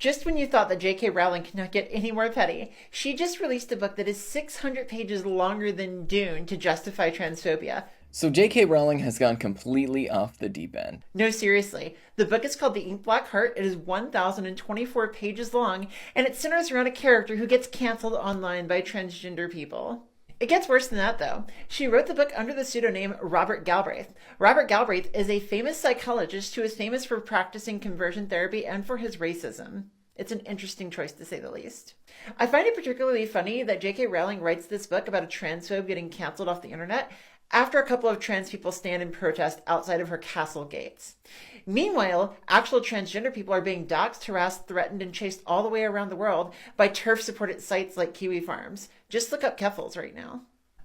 Just when you thought that J.K. Rowling could not get any more petty, she just released a book that is 600 pages longer than Dune to justify transphobia. So J.K. Rowling has gone completely off the deep end. No, seriously. The book is called The Ink Black Heart. It is 1,024 pages long, and it centers around a character who gets canceled online by transgender people. It gets worse than that, though. She wrote the book under the pseudonym Robert Galbraith. Robert Galbraith is a famous psychologist who is famous for practicing conversion therapy and for his racism. It's an interesting choice, to say the least. I find it particularly funny that J.K. Rowling writes this book about a transphobe getting canceled off the internet after a couple of trans people stand in protest outside of her castle gates. Meanwhile, actual transgender people are being doxxed, harassed, threatened, and chased all the way around the world by TERF-supported sites like Kiwi Farms. Just look up Keffels right now.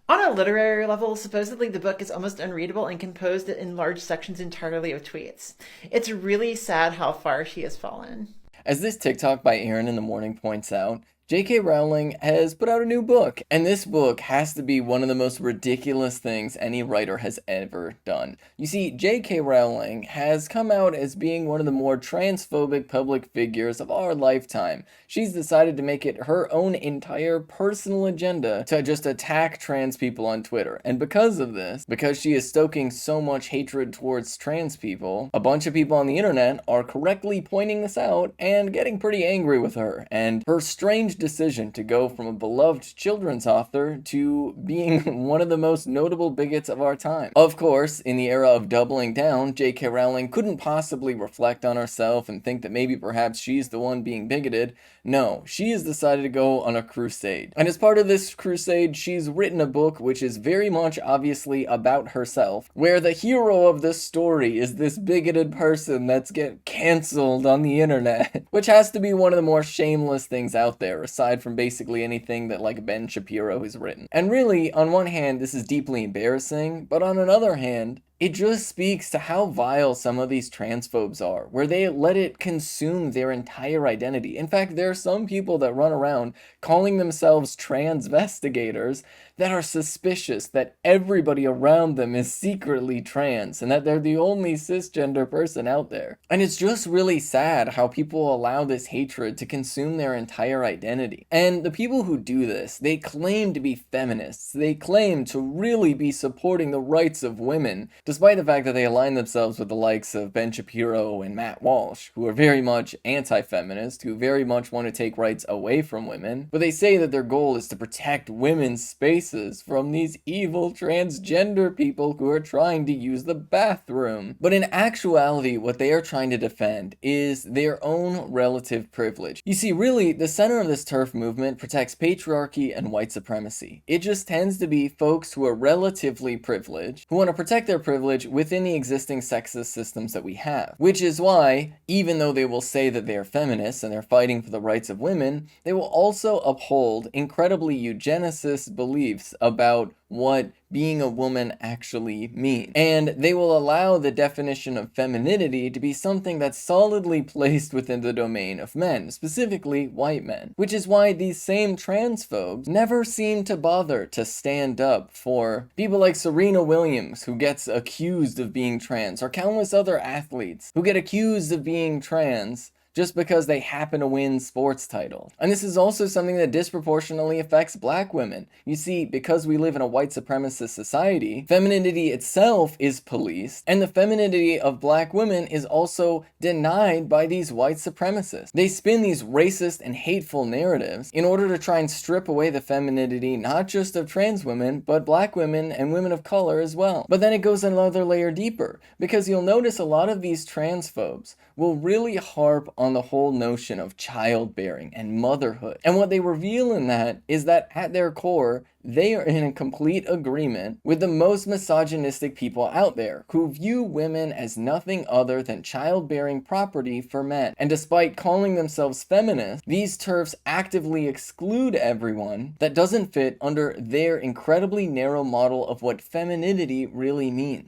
On a literary level, supposedly the book is almost unreadable and composed in large sections entirely of tweets. It's really sad how far she has fallen. As this TikTok by Aaron in the Morning points out, J.K. Rowling has put out a new book, and this book has to be one of the most ridiculous things any writer has ever done. You see, J.K. Rowling has come out as being one of the more transphobic public figures of our lifetime. She's decided to make it her own entire personal agenda to just attack trans people on Twitter. And because of this, because she is stoking so much hatred towards trans people, a bunch of people on the internet are correctly pointing this out and getting pretty angry with her, and her strange decision to go from a beloved children's author to being one of the most notable bigots of our time. Of course, in the era of doubling down, J.K. Rowling couldn't possibly reflect on herself and think that maybe perhaps she's the one being bigoted. No, she has decided to go on a crusade. And as part of this crusade, she's written a book which is very much obviously about herself, where the hero of the story is this bigoted person that's get canceled on the internet, which has to be one of the more shameless things out there, aside from basically anything that like Ben Shapiro has written. And really, on one hand, this is deeply embarrassing, but on another hand, it just speaks to how vile some of these transphobes are, where they let it consume their entire identity. In fact, there are some people that run around calling themselves transvestigators that are suspicious that everybody around them is secretly trans and that they're the only cisgender person out there. And it's just really sad how people allow this hatred to consume their entire identity. And the people who do this, they claim to be feminists. They claim to really be supporting the rights of women, despite the fact that they align themselves with the likes of Ben Shapiro and Matt Walsh, who are very much anti-feminist, who very much want to take rights away from women, but they say that their goal is to protect women's spaces from these evil transgender people who are trying to use the bathroom. But in actuality, what they are trying to defend is their own relative privilege. You see, really, the center of this TERF movement protects patriarchy and white supremacy. It just tends to be folks who are relatively privileged, who want to protect their privilege within the existing sexist systems that we have. Which is why, even though they will say that they are feminists and they're fighting for the rights of women, they will also uphold incredibly eugenicist beliefs about what being a woman actually means. And they will allow the definition of femininity to be something that's solidly placed within the domain of men, specifically white men. Which is why these same transphobes never seem to bother to stand up for people like Serena Williams, who gets accused of being trans, or countless other athletes who get accused of being trans just because they happen to win sports titles. And this is also something that disproportionately affects black women. You see, because we live in a white supremacist society, femininity itself is policed, and the femininity of black women is also denied by these white supremacists. They spin these racist and hateful narratives in order to try and strip away the femininity not just of trans women, but black women and women of color as well. But then it goes another layer deeper, because you'll notice a lot of these transphobes will really harp on the whole notion of childbearing and motherhood. And what they reveal in that is that at their core, they are in a complete agreement with the most misogynistic people out there, who view women as nothing other than childbearing property for men. And despite calling themselves feminists, these TERFs actively exclude everyone that doesn't fit under their incredibly narrow model of what femininity really means.